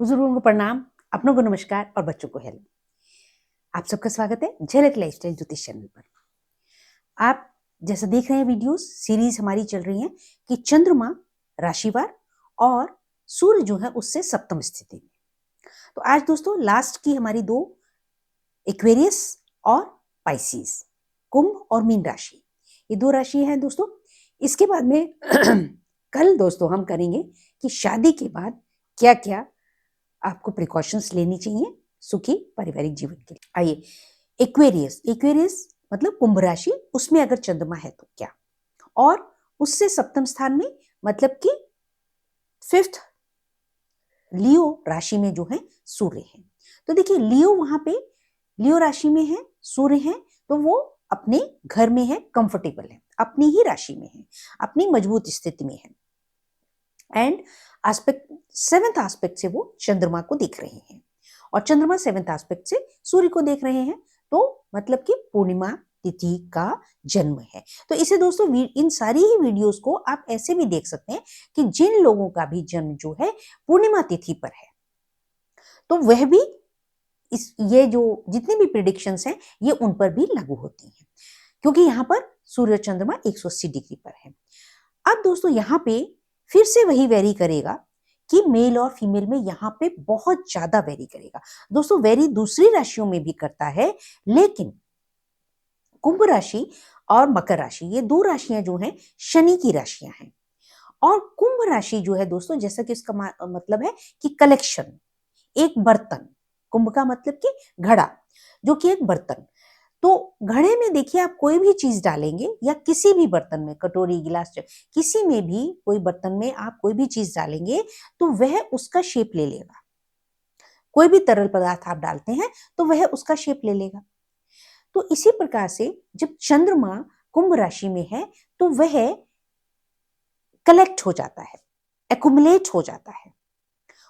बुजुर्गों को प्रणाम, अपनों को नमस्कार और बच्चों को हेलो। आप सबका स्वागत है झलक लाइफस्टाइल ज्योतिष चैनल पर। आप जैसा देख रहे हैं वीडियोस सीरीज हमारी चल रही है कि चंद्रमा राशिवार और सूर्य जो है उससे सप्तम स्थिति में। तो आज दोस्तों लास्ट की हमारी दो एक्वेरियस और पाइसिस, कुंभ और मीन राशि, ये दो राशि हैं दोस्तों। इसके बाद में कल दोस्तों हम करेंगे कि शादी के बाद क्या क्या आपको प्रिकॉशंस लेनी चाहिए सुखी पारिवारिक जीवन के लिए। आइए, एक्वेरियस मतलब कुंभ राशि, उसमें अगर चंद्रमा है तो क्या, और उससे सप्तम स्थान में मतलब कि फिफ्थ लियो राशि में जो है सूर्य है। तो देखिए लियो वहां पे लियो राशि में है, सूर्य है, तो वो अपने घर में है, कंफर्टेबल है, अपनी ही राशि में है, अपनी मजबूत स्थिति में है। एंड एस्पेक्ट सेवेंथ एस्पेक्ट से वो चंद्रमा को देख रहे हैं और चंद्रमा सेवेंथ एस्पेक्ट से सूर्य को देख रहे हैं, तो मतलब कि पूर्णिमा तिथि का जन्म है। तो इसे दोस्तों इन सारी ही वीडियोस को आप ऐसे भी देख सकते हैं कि जिन लोगों का भी जन्म जो है पूर्णिमा तिथि पर है, तो वह भी ये जो जितनी भी प्रिडिक्शंस हैं ये उन पर भी लागू होती हैं, क्योंकि यहाँ पर सूर्य चंद्रमा 180 डिग्री पर है। अब दोस्तों यहाँ पे फिर से वही वेरी करेगा कि मेल और फीमेल में यहाँ पे बहुत ज्यादा वेरी करेगा। दोस्तों वेरी दूसरी राशियों में भी करता है, लेकिन कुंभ राशि और मकर राशि ये दो राशियां जो हैं शनि की राशियां हैं। और कुंभ राशि जो है दोस्तों, जैसा कि इसका मतलब है कि कलेक्शन, एक बर्तन, कुंभ का मतलब कि घड़ा, जो कि एक बर्तन। तो घड़े में देखिए आप कोई भी चीज डालेंगे या किसी भी बर्तन में, कटोरी गिलास किसी में भी कोई बर्तन में आप कोई भी चीज डालेंगे तो वह उसका शेप ले लेगा। कोई भी तरल पदार्थ आप डालते हैं तो वह उसका शेप ले लेगा। तो इसी प्रकार से जब चंद्रमा कुंभ राशि में है तो वह कलेक्ट हो जाता है, एक्युमुलेट हो जाता है,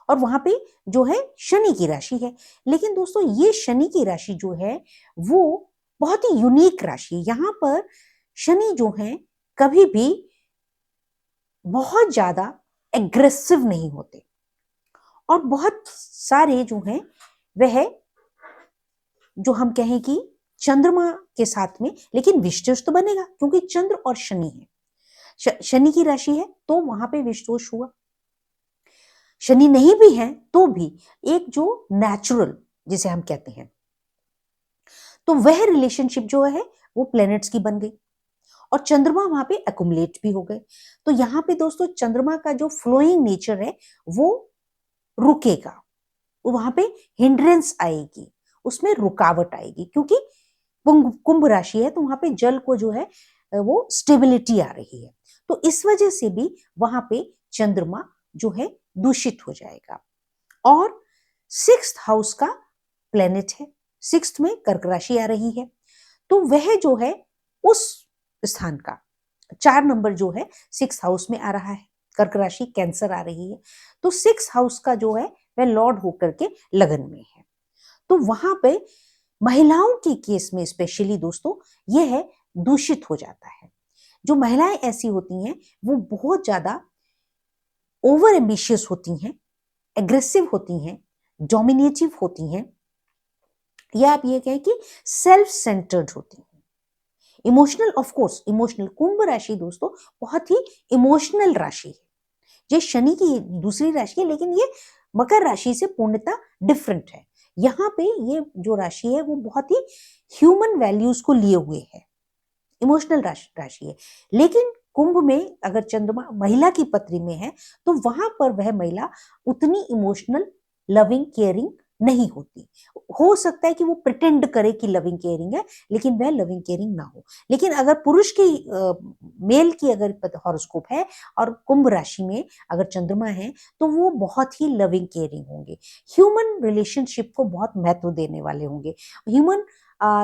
और वहां पे जो है शनि की राशि है। लेकिन दोस्तों ये शनि की राशि जो है वो बहुत ही यूनिक राशि है। यहाँ पर शनि जो है कभी भी बहुत ज्यादा एग्रेसिव नहीं होते, और बहुत सारे जो हैं वह जो हम कहें कि चंद्रमा के साथ में, लेकिन विषदोष तो बनेगा क्योंकि चंद्र और शनि है। शनि की राशि है तो वहां पे विषदोष हुआ। शनि नहीं भी है तो भी एक जो नेचुरल जिसे हम कहते हैं, तो वह रिलेशनशिप जो है वो प्लैनेट्स की बन गई और चंद्रमा वहां पे एक्युमुलेट भी हो गए। तो यहाँ पे दोस्तों चंद्रमा का जो फ्लोइंग नेचर है वो रुकेगा, वहां पे हिंड्रेंस आएगी, उसमें रुकावट आएगी, क्योंकि कुंभ राशि है तो वहां पे जल को जो है वो स्टेबिलिटी आ रही है। तो इस वजह से भी वहां पे चंद्रमा जो है दूषित हो जाएगा। और सिक्स्थ हाउस का प्लेनेट है, सिक्स्थ में कर्क राशि आ रही है, तो वह जो है उस स्थान का 4 नंबर जो है सिक्स हाउस में आ रहा है, कर्क राशि कैंसर आ रही है, तो सिक्स हाउस का जो है वह लॉर्ड होकर के लगन में है। तो वहां पे महिलाओं के केस में स्पेशली दोस्तों यह है दूषित हो जाता है। जो महिलाएं ऐसी होती हैं वो बहुत ज्यादा ओवर एम्बिशियस होती हैं, एग्रेसिव होती हैं, डोमिनेटिव होती हैं, या आप ये कहें कि सेल्फ सेंटर्ड होती हैं, इमोशनल। ऑफ कोर्स इमोशनल, कुंभ राशि दोस्तों बहुत ही इमोशनल राशि है। ये शनि की दूसरी राशि है, लेकिन ये मकर राशि से पूर्णतः डिफरेंट है। यहाँ पे ये जो राशि है वो बहुत ही ह्यूमन वैल्यूज को लिए हुए है, इमोशनल राशि है। लेकिन कुंभ में अगर चंद्रमा महिला की पत्री में है तो वहां पर वह महिला उतनी इमोशनल, लविंग, केयरिंग नहीं होती। हो सकता है कि वो प्रिटेंड करे कि लविंग केयरिंग है, लेकिन वह लविंग केयरिंग ना हो। लेकिन अगर पुरुष की मेल की अगर हॉरोस्कोप है और कुंभ राशि में अगर चंद्रमा है तो वो बहुत ही लविंग केयरिंग होंगे, ह्यूमन रिलेशनशिप को बहुत महत्व देने वाले होंगे, ह्यूमन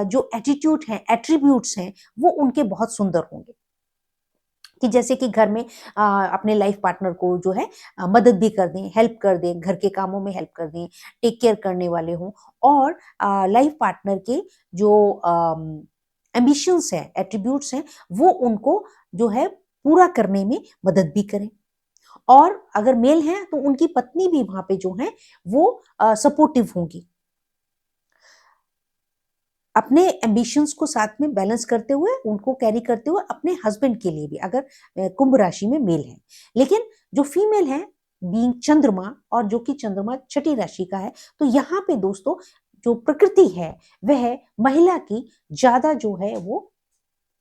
जो एटीट्यूड है, एट्रीब्यूट्स हैं, वो उनके बहुत सुंदर होंगे। कि जैसे कि घर में अपने लाइफ पार्टनर को जो है मदद भी कर दें, हेल्प कर दें, घर के कामों में हेल्प कर दें, टेक केयर करने वाले हों, और लाइफ पार्टनर के जो एम्बिशंस हैं, एट्रीब्यूट्स हैं, वो उनको जो है पूरा करने में मदद भी करें। और अगर मेल हैं तो उनकी पत्नी भी वहां पे जो है वो सपोर्टिव होंगी, अपने एम्बिशंस को साथ में बैलेंस करते हुए, उनको कैरी करते हुए अपने हस्बैंड के लिए भी, अगर कुंभ राशि में मेल है। लेकिन जो फीमेल है बीइंग चंद्रमा, और जो कि चंद्रमा छठी राशि का है, तो यहाँ पे दोस्तों जो प्रकृति है वह महिला की ज्यादा जो है वो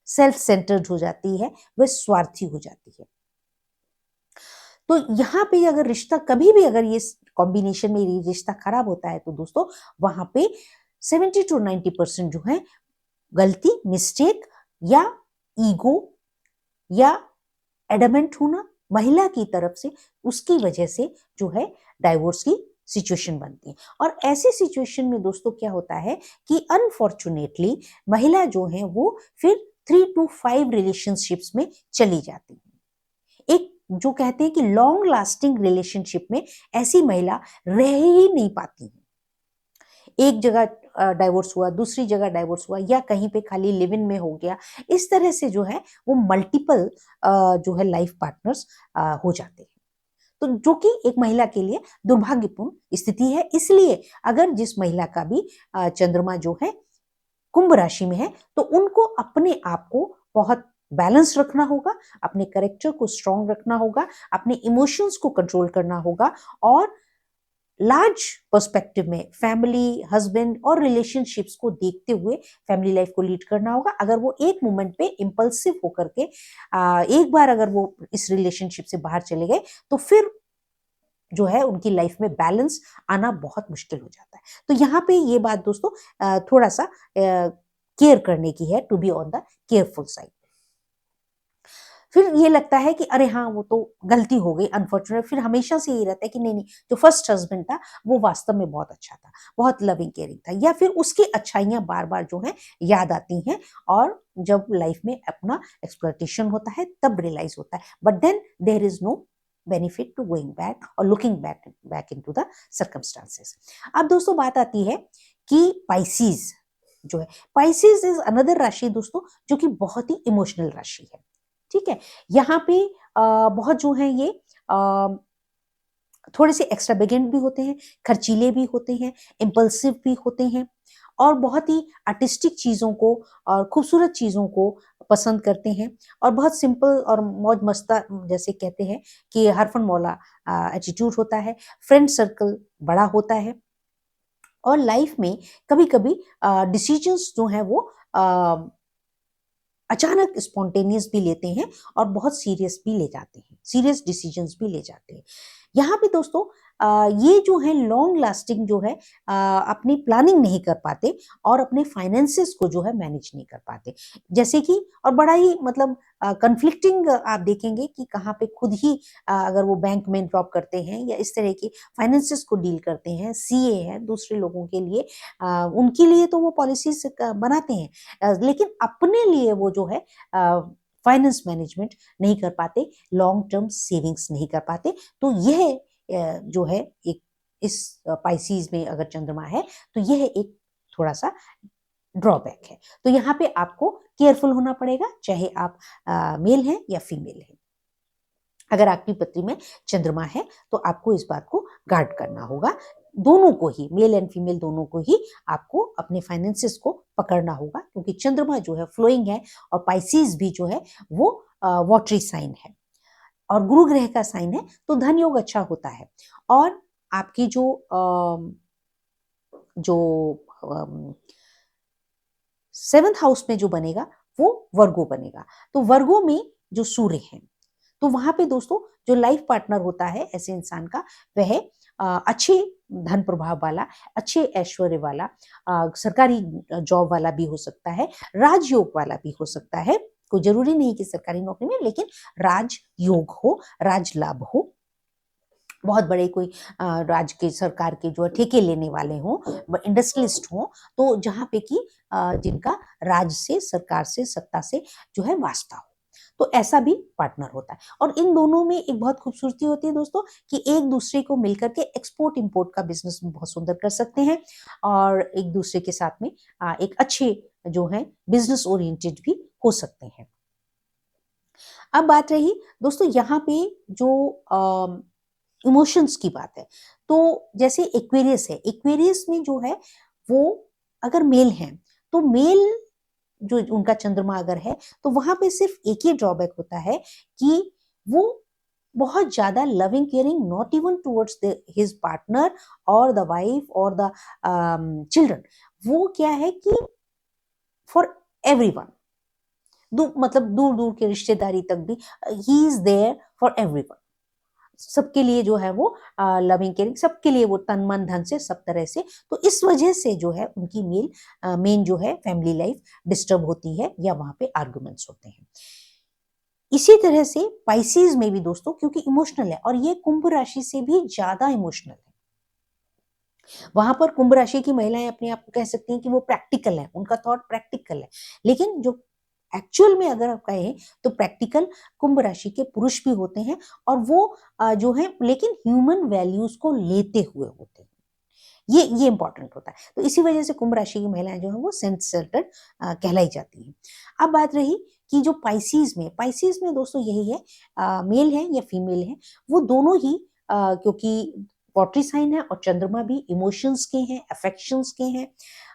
सेल्फ सेंटर्ड हो जाती है, वह स्वार्थी हो जाती है। तो यहाँ पे अगर रिश्ता कभी भी, अगर ये कॉम्बिनेशन में ये रिश्ता खराब होता है, तो दोस्तों वहां पे 70 to 90% जो है गलती, मिस्टेक या ईगो या एडमेंट होना महिला की तरफ से, उसकी वजह से जो है डाइवोर्स की सिचुएशन बनती है। और ऐसी सिचुएशन में दोस्तों क्या होता है कि अनफॉर्चुनेटली महिला जो है वो फिर 3 to 5 रिलेशनशिप्स में चली जाती है। एक जो कहते हैं कि लॉन्ग लास्टिंग रिलेशनशिप में ऐसी महिला रह ही नहीं पाती है। एक जगह डाइवोर्स हुआ, दूसरी जगह डाइवोर्स हुआ, या कहीं पे खाली लिव इन में हो गया, इस तरह से जो है वो मल्टीपल जो है लाइफ पार्टनर्स हो जाते हैं। तो जो कि एक महिला के लिए दुर्भाग्यपूर्ण स्थिति है। इसलिए अगर जिस महिला का भी चंद्रमा जो है कुंभ राशि में है, तो उनको अपने आप को बहुत बैलेंस रखना होगा, अपने कैरेक्टर को स्ट्रांग रखना होगा, अपने इमोशंस को कंट्रोल करना होगा, और लार्ज पर्सपेक्टिव में फैमिली, हस्बैंड और रिलेशनशिप्स को देखते हुए फैमिली लाइफ को लीड करना होगा। अगर वो एक मोमेंट पे इम्पल्सिव होकर के एक बार अगर वो इस रिलेशनशिप से बाहर चले गए, तो फिर जो है उनकी लाइफ में बैलेंस आना बहुत मुश्किल हो जाता है। तो यहाँ पे ये बात दोस्तों थोड़ा सा केयर करने की है, to be on the careful side. फिर ये लगता है कि अरे हाँ वो तो गलती हो गई, अनफॉर्चुनेट, फिर हमेशा से ये रहता है कि नहीं नहीं, जो फर्स्ट हस्बैंड था वो वास्तव में बहुत अच्छा था, बहुत लविंग केयरिंग था, या फिर उसकी अच्छाइयां बार बार जो है याद आती हैं, और जब लाइफ में अपना एक्सप्लॉयटेशन होता है तब रियलाइज होता है, but then there is no benefit to going back और looking back into the circumstances. अब दोस्तों बात आती है कि पाइसेस जो है, पाइसेस इज अनदर राशि दोस्तों जो कि बहुत ही इमोशनल राशि है। ठीक है, यहाँ पे बहुत जो है ये थोड़े से एक्स्ट्रावेगेंट भी होते हैं, खर्चीले भी होते हैं, इम्पल्सिव भी होते हैं, और बहुत ही आर्टिस्टिक चीजों को और खूबसूरत चीजों को पसंद करते हैं, और बहुत सिंपल और मौज मस्ता, जैसे कहते हैं कि हरफन मौला एटीट्यूड होता है, फ्रेंड सर्कल बड़ा होता है, और लाइफ में कभी कभी डिसीजंस जो है वो अचानक स्पॉन्टेनियस भी लेते हैं, और बहुत सीरियस भी ले जाते हैं, सीरियस डिसीजंस भी ले जाते हैं। यहाँ पे दोस्तों ये जो है लॉन्ग लास्टिंग जो है अपनी प्लानिंग नहीं कर पाते, और अपने फाइनेंसेस को जो है मैनेज नहीं कर पाते, जैसे कि, और बड़ा ही मतलब कन्फ्लिक्टिंग आप देखेंगे कि कहाँ पे खुद ही अगर वो बैंक में ड्रॉप करते हैं, या इस तरह की फाइनेंसेस को डील करते हैं, सीए हैं दूसरे लोगों के लिए, उनके लिए तो वो पॉलिसीज बनाते हैं, लेकिन अपने लिए वो जो है फाइनेंस मैनेजमेंट नहीं कर पाते, लॉन्ग टर्म सेविंग्स नहीं कर पाते। तो यह जो है एक इस पाइसीज में अगर चंद्रमा है, तो यह एक थोड़ा सा ड्रॉबैक है। तो यहाँ पे आपको केयरफुल होना पड़ेगा, चाहे आप मेल हैं या फीमेल हैं। अगर आपकी पत्री में चंद्रमा है तो आपको इस बात को गार्ड करना होगा, दोनों को ही, मेल एंड फीमेल दोनों को ही आपको अपने फाइनेंसेस को पकड़ना होगा, क्योंकि चंद्रमा जो है फ्लोइंग है, और पाइसीज भी जो है वो वाटरी साइन है, और गुरु ग्रह का साइन है, तो धन योग अच्छा होता है। और आपकी जो सेवेंथ हाउस में जो बनेगा वो वर्गो बनेगा, तो वर्गो में जो सूर्य है, तो वहां पे दोस्तों जो लाइफ पार्टनर होता है ऐसे इंसान का, वह अच्छे धन प्रभाव वाला, अच्छे ऐश्वर्य वाला, सरकारी जॉब वाला भी हो सकता है, राजयोग वाला भी हो सकता है, कोई जरूरी नहीं कि सरकारी नौकरी में, लेकिन राजयोग हो, राज लाभ हो, बहुत बड़े कोई राज्य के, सरकार के जो ठेके लेने वाले हों, इंडस्ट्रियलिस्ट हों, तो जहाँ पे कि जिनका राज्य से, सरकार से, सत्ता से जो है वास्ता हो, तो ऐसा भी पार्टनर होता है। और इन दोनों में एक बहुत खूबसूरती होती है दोस्तों कि एक दूसरे को मिलकर के एक्सपोर्ट इंपोर्ट का बिजनेस बहुत सुंदर कर सकते हैं, और एक दूसरे के साथ में एक अच्छे जो है बिजनेस ओरिएंटेड भी हो सकते हैं। अब बात रही दोस्तों यहाँ पे जो इमोशंस की बात है, तो जैसे एक्वेरियस है, एक्वेरियस में जो है वो अगर मेल है तो मेल जो उनका चंद्रमा अगर है तो वहां पे सिर्फ एक ही ड्रॉबैक होता है कि वो बहुत ज्यादा loving caring not even towards his partner और द वाइफ और द चिल्ड्रन, वो क्या है कि फॉर एवरीवन, मतलब दूर दूर के रिश्तेदारी तक भी he is there for everyone, सबके लिए जो है वो लविंग केयरिंग, सबके लिए वो तन मन धन से सब तरह से। तो इस वजह से जो है उनकी मेन जो है फैमिली लाइफ डिस्टर्ब होती है या वहां पे आर्गुमेंट्स होते हैं। इसी तरह से पाइसेस में भी दोस्तों क्योंकि इमोशनल है और ये कुंभ राशि से भी ज्यादा इमोशनल है, वहां पर कुंभ राशि की महिलाएं अपने आप को कह सकती हैं कि वो प्रैक्टिकल है, उनका थॉट प्रैक्टिकल है, लेकिन जो एक्चुअल में अगर आप कहें तो प्रैक्टिकल कुंभ राशि के पुरुष भी होते हैं और वो जो है लेकिन ह्यूमन वैल्यूज को लेते हुए होते हैं, ये इंपॉर्टेंट होता है। तो इसी वजह से कुंभ राशि की महिलाएं जो है वो सेंस सेंटर्ड कहलाई जाती हैं। अब बात रही कि जो पाइसेस में दोस्तों यही है, मेल है या फीमेल है, वो दोनों ही क्योंकि वॉटरी साइन है और चंद्रमा भी इमोशंस के हैं, अफेक्शंस के हैं,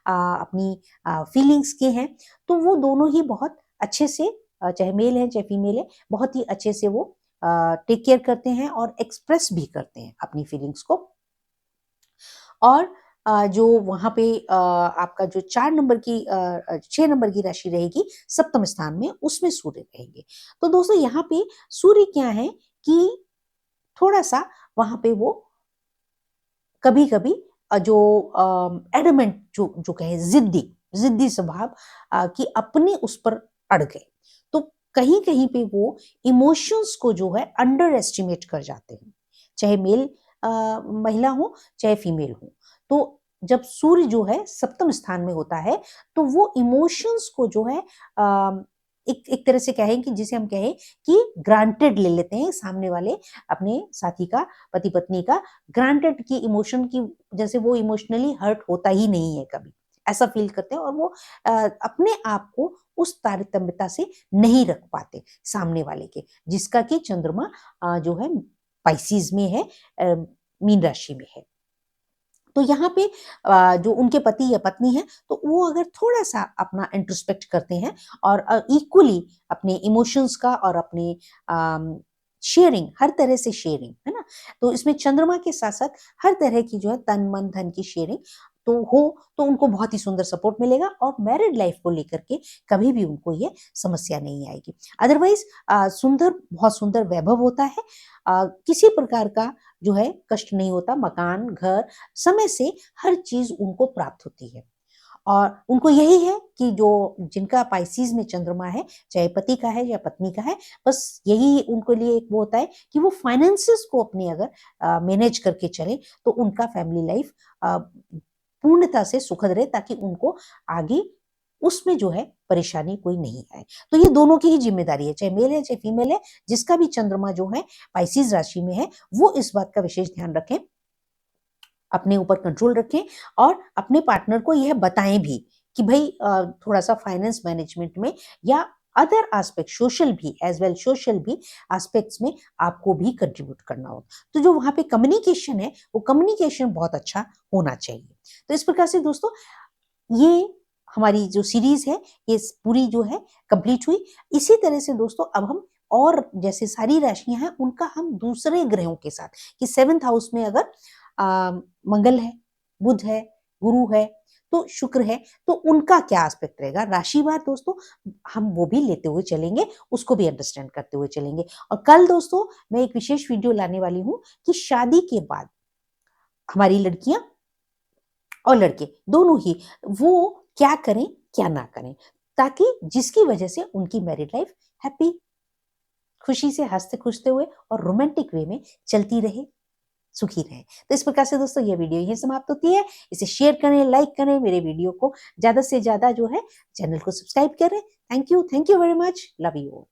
अपनी फीलिंग्स के हैं, तो वो दोनों ही बहुत अच्छे से चाहे मेल है चाहे फीमेल है बहुत ही अच्छे से वो टेक केयर करते हैं और एक्सप्रेस भी करते हैं अपनी फीलिंग्स को। और जो वहां पे आपका जो 6 नंबर की राशि रहेगी सप्तम स्थान में, उसमें सूर्य रहेंगे। तो दोस्तों यहाँ पे सूर्य क्या है कि थोड़ा सा वहां पे वो कभी कभी जो एडमेंट जो कहे जिद्दी स्वभाव कि अपने उस पर अड़ गए, तो कहीं कहीं पे वो इमोशंस को जो है अंडर एस्टिमेट कर जाते हैं, चाहे मेल महिला हो चाहे फीमेल हो। तो जब सूर्य जो है सप्तम स्थान में होता है तो वो इमोशंस को जो है एक तरह से कहें कि जिसे हम कहें कि ग्रांटेड ले लेते हैं सामने वाले अपने साथी का, पति पत्नी का ग्रांटेड की इमोशन की, जैसे वो इमोशनली हर्ट होता ही नहीं है कभी, ऐसा फील करते हैं और वो अपने आप को उस तारतम्यता से नहीं रख पाते सामने वाले के, जिसका कि चंद्रमा जो है पाइसेस में है, मीन राशि में है। तो यहाँ पे जो उनके पति या पत्नी है तो वो अगर थोड़ा सा अपना इंट्रोस्पेक्ट करते हैं और इक्वली अपने इमोशंस का और अपने शेयरिंग, हर तरह से शेयरिंग है ना, तो इसमें चंद्रमा के साथ साथ हर तरह की जो है तन मन धन की शेयरिंग तो हो, तो उनको बहुत ही सुंदर सपोर्ट मिलेगा और मैरिड लाइफ को लेकर के कभी भी उनको ये समस्या नहीं आएगी। अदरवाइज बहुत सुंदर वैभव होता है, किसी प्रकार का जो है कष्ट नहीं होता, मकान घर समय से हर चीज उनको प्राप्त होती है। और उनको यही है कि जो जिनका पाइसेस में चंद्रमा है, चाहे पति का है या पत्नी का है, बस यही उनको लिए एक वो होता है कि वो फाइनेंसेस को अपने अगर मैनेज करके चले तो उनका फैमिली लाइफ पूर्णता से सुखद रहे, ताकि उनको आगे उसमें जो है परेशानी कोई नहीं आए। तो ये दोनों की ही जिम्मेदारी है, चाहे मेल है चाहे फीमेल है, जिसका भी चंद्रमा जो है पाइसेस राशि में है वो इस बात का विशेष ध्यान रखें, अपने ऊपर कंट्रोल रखें और अपने पार्टनर को यह बताएं भी कि भाई थोड़ा सा फाइनेंस मैनेजमेंट में या अदर एस्पेक्ट सोशल भी एस्पेक्ट्स में आपको भी कंट्रीब्यूट करना हो। तो जो वहां पे कम्युनिकेशन है वो कम्युनिकेशन बहुत अच्छा होना चाहिए। तो इस प्रकार से दोस्तों ये हमारी जो सीरीज है ये पूरी जो है कंप्लीट हुई। इसी तरह से दोस्तों अब हम और जैसे सारी राशियां हैं उनका हम दूसरे ग्रहों के साथ कि 7th हाउस में अगर मंगल है, बुध है, गुरु है, तो शुक्र है, तो उनका क्या एस्पेक्ट रहेगा राशिवार दोस्तों, हम वो भी लेते हुए चलेंगे, उसको भी अंडरस्टैंड करते हुए चलेंगे। और कल दोस्तों मैं एक विशेष वीडियो लाने वाली हूं कि शादी के बाद हमारी लड़कियां और लड़के दोनों ही वो क्या करें क्या ना करें, ताकि जिसकी वजह से उनकी मैरिड लाइफ हैप्पी, खुशी से हंसते खुशते हुए और रोमांटिक वे में चलती रहे, सुखी रहे। तो इस प्रकार से दोस्तों ये वीडियो यही समाप्त होती है। इसे शेयर करें, लाइक करें, मेरे वीडियो को ज्यादा से ज्यादा जो है चैनल को सब्सक्राइब करें। Thank you very much, love you.